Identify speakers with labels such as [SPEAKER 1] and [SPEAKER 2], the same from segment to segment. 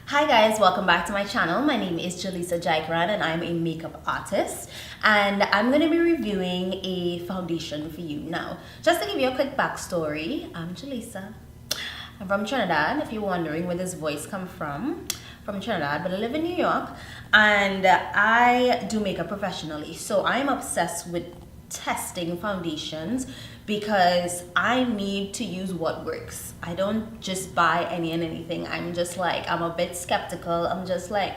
[SPEAKER 1] Hi guys, welcome back to my channel. My name is Jaleesa Jaikaran and I'm a makeup artist, and I'm going to be reviewing a foundation for you. Now, just to give you a quick backstory, I'm Jaleesa. I'm from Trinidad, if you're wondering where this voice comes from Trinidad, but I live in New York and I do makeup professionally. So I'm obsessed with testing foundations because I need to use what works. I don't just buy any and anything. I'm a bit skeptical. I'm just like,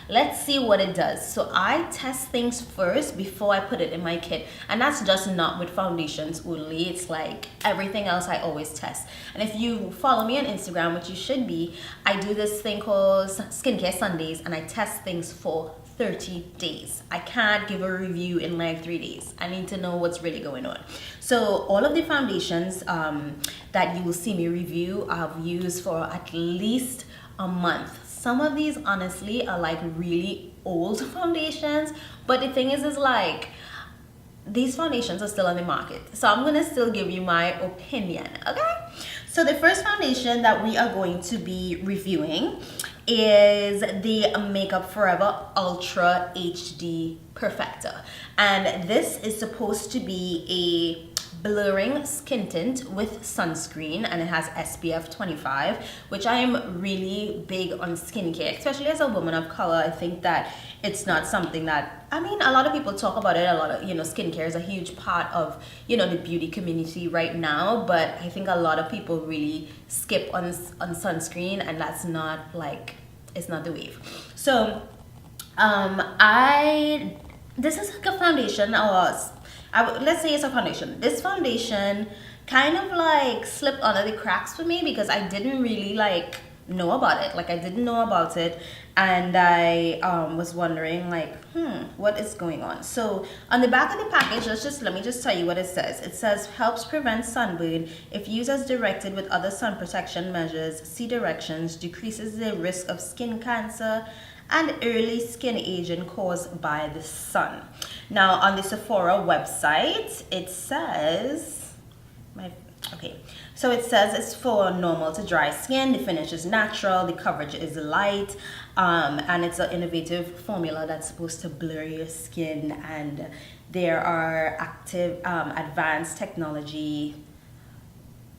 [SPEAKER 1] let's see what it does. So I test things first before I put it in my kit. And that's just not with foundations only. It's like everything else I always test. And if you follow me on Instagram, which you should be, I do this thing called Skincare Sundays and I test things for 30 days. I can't give a review in like 3 days. I need to know what's really going on. So all of the foundations that you will see me review, I've used for at least a month. Some of these honestly are like really old foundations, but the thing is like these foundations are still on the market. So I'm gonna still give you my opinion, okay? So the first foundation that we are going to be reviewing is the Makeup Forever Ultra HD Perfector. And this is supposed to be a blurring skin tint with sunscreen, and it has SPF 25, which I am really big on skincare, especially as a woman of color. I think that it's not something that, I mean, a lot of people talk about it, a lot of, skincare is a huge part of, the beauty community right now, but I think a lot of people really skip on sunscreen, and that's not like, it's not the wave. So this is like a foundation, let's say it's a foundation. This foundation kind of like slipped under the cracks for me because I didn't really like know about it. Like I didn't know about it, and I was wondering like, what is going on? So on the back of the package, let me just tell you what it says. It says helps prevent sunburn if used as directed with other sun protection measures, see directions, decreases the risk of skin cancer and early skin aging caused by the sun. Now on the Sephora website, it says, so it says it's for normal to dry skin, the finish is natural, the coverage is light, and it's an innovative formula that's supposed to blur your skin, and there are advanced technology,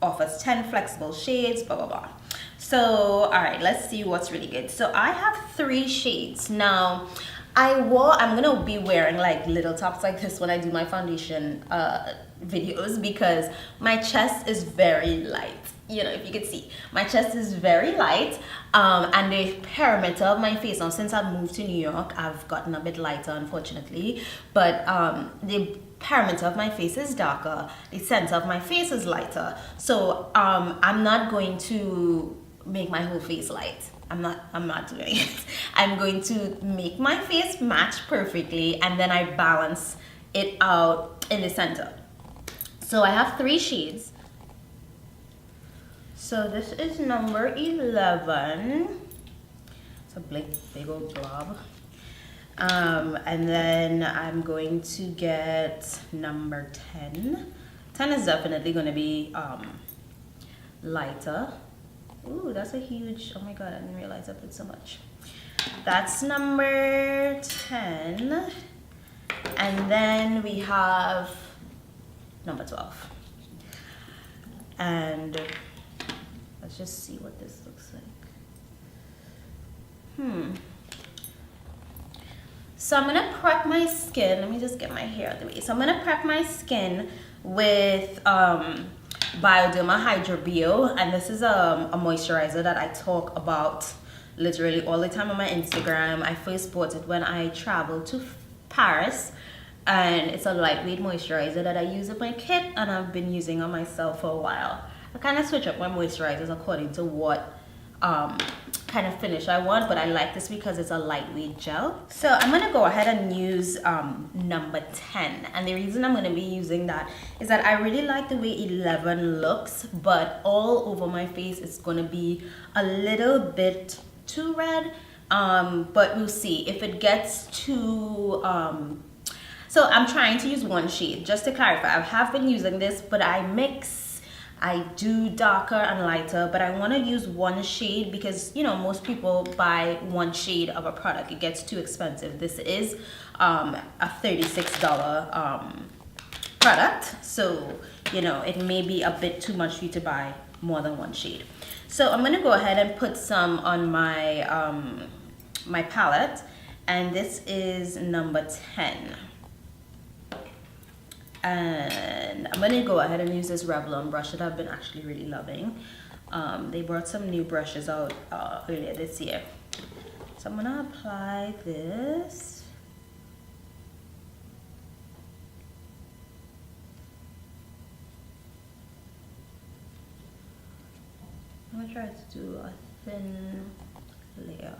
[SPEAKER 1] offers 10 flexible shades, blah, blah, blah. So, all right, let's see what's really good. So I have 3 shades. Now, I'm gonna be wearing like little tops like this when I do my foundation videos because my chest is very light. If you could see, my chest is very light, and the perimeter of my face, now since I've moved to New York, I've gotten a bit lighter unfortunately, but the perimeter of my face is darker, the center of my face is lighter. So I'm not going to make my whole face light. I'm not doing it. I'm going to make my face match perfectly, and then I balance it out in the center. So I have 3 shades. So this is number 11. It's a big old blob. And then I'm going to get number 10. 10 is definitely going to be lighter. Ooh, that's a huge, oh my god, I didn't realize I put so much. That's number 10. And then we have number 12. And let's just see what this looks like. So I'm gonna prep my skin. Let me just get my hair out of the way. So I'm gonna prep my skin with Bioderma Hydro Bio, and this is a moisturizer that I talk about literally all the time on my Instagram. I first bought it when I traveled to Paris, and it's a lightweight moisturizer that I use in my kit, and I've been using on myself for a while. I kind of switch up my moisturizers according to what kind of finish I want, but I like this because it's a lightweight gel. So I'm gonna go ahead and use number 10, and the reason I'm gonna be using that is that I really like the way 11 looks, but all over my face it's gonna be a little bit too red, but we'll see if it gets too so I'm trying to use 1 shade. Just to clarify, I have been using this, but I mix I do darker and lighter, but I want to use one shade because, you know, most people buy one shade of a product. It gets too expensive. This is a $36 product, so, you know, it may be a bit too much for you to buy more than one shade. So I'm going to go ahead and put some on my my palette, and this is number 10. And I'm going to go ahead and use this Revlon brush that I've been actually really loving. They brought some new brushes out earlier this year. So I'm going to apply this. I'm going to try to do a thin layer.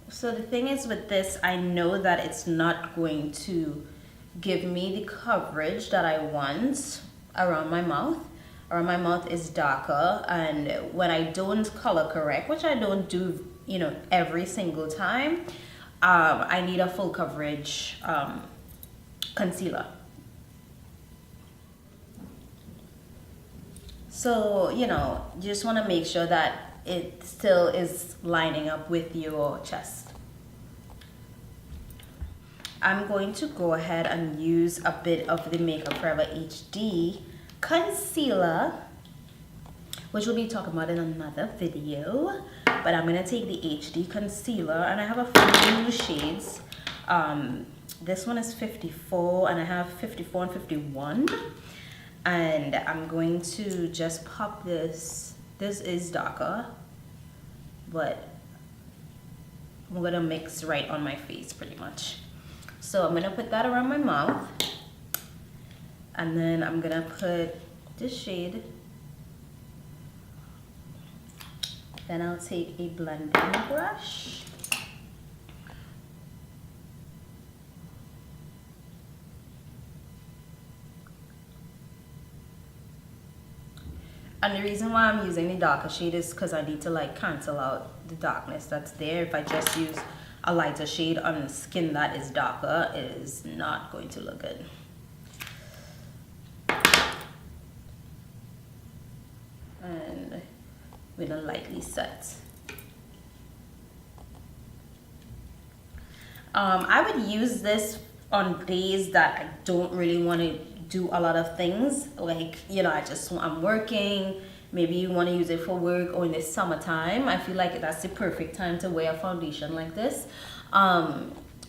[SPEAKER 1] So the thing is with this, I know that it's not going to give me the coverage that I want around my mouth. Around my mouth is darker, and when I don't color correct, which I don't do, you know, every single time, I need a full coverage concealer. So, you know, you just want to make sure that it still is lining up with your chest. I'm going to go ahead and use a bit of the Makeup Forever HD concealer, which we'll be talking about in another video. But I'm going to take the HD concealer, and I have a few shades. This one is 54, and I have 54 and 51. And I'm going to just pop this. This is darker, but I'm going to mix right on my face pretty much. So I'm going to put that around my mouth, and then I'm going to put this shade. Then I'll take a blending brush. And the reason why I'm using the darker shade is because I need to like cancel out the darkness that's there. If I just use a lighter shade on skin that is darker, it is not going to look good. And we're gonna lightly set. I would use this on days that I don't really want to do a lot of things, like, you know, I'm working. Maybe you want to use it for work, or in the summertime. I feel like that's the perfect time to wear a foundation like this.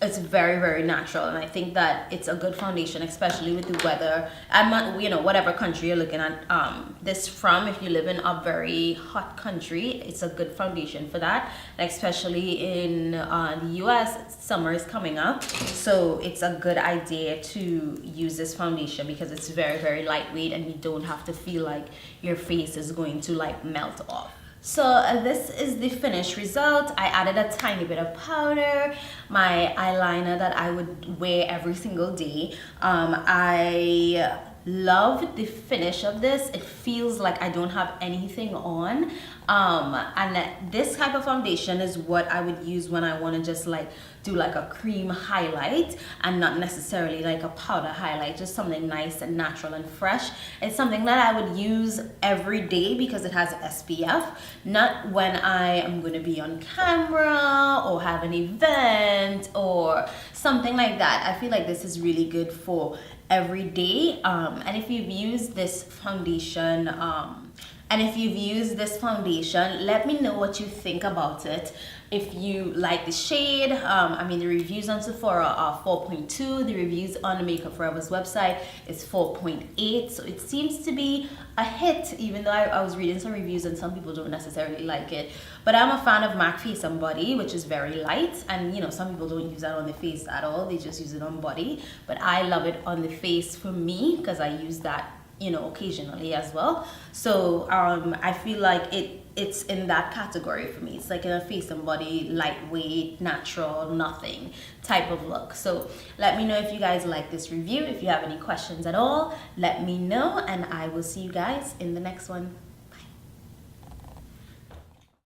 [SPEAKER 1] It's very, very natural, and I think that it's a good foundation, especially with the weather and, you know, whatever country you're looking at this from. If you live in a very hot country, it's a good foundation for that, especially in the US. Summer is coming up, so it's a good idea to use this foundation because it's very, very lightweight, and you don't have to feel like your face is going to like melt off. So this is the finished result. I added a tiny bit of powder, my eyeliner that I would wear every single day. I love the finish of this. It feels like I don't have anything on. And this type of foundation is what I would use when I want to just like do like a cream highlight, and not necessarily like a powder highlight, just something nice and natural and fresh. It's something that I would use every day because it has SPF, not when I am going to be on camera or have an event or something like that. I feel like this is really good for every day. And if you've used this foundation, let me know what you think about it. If you like the shade, I mean, the reviews on Sephora are 4.2. The reviews on the Makeup Forever's website is 4.8. So it seems to be a hit, even though I was reading some reviews and some people don't necessarily like it. But I'm a fan of MAC Face and Body, which is very light. And, you know, some people don't use that on the face at all. They just use it on body. But I love it on the face for me because I use that, you know, occasionally as well. So I feel like it's in that category for me. It's like in a face and body, lightweight, natural, nothing type of look. So let me know if you guys like this review. If you have any questions at all, let me know, and I will see you guys in the next one.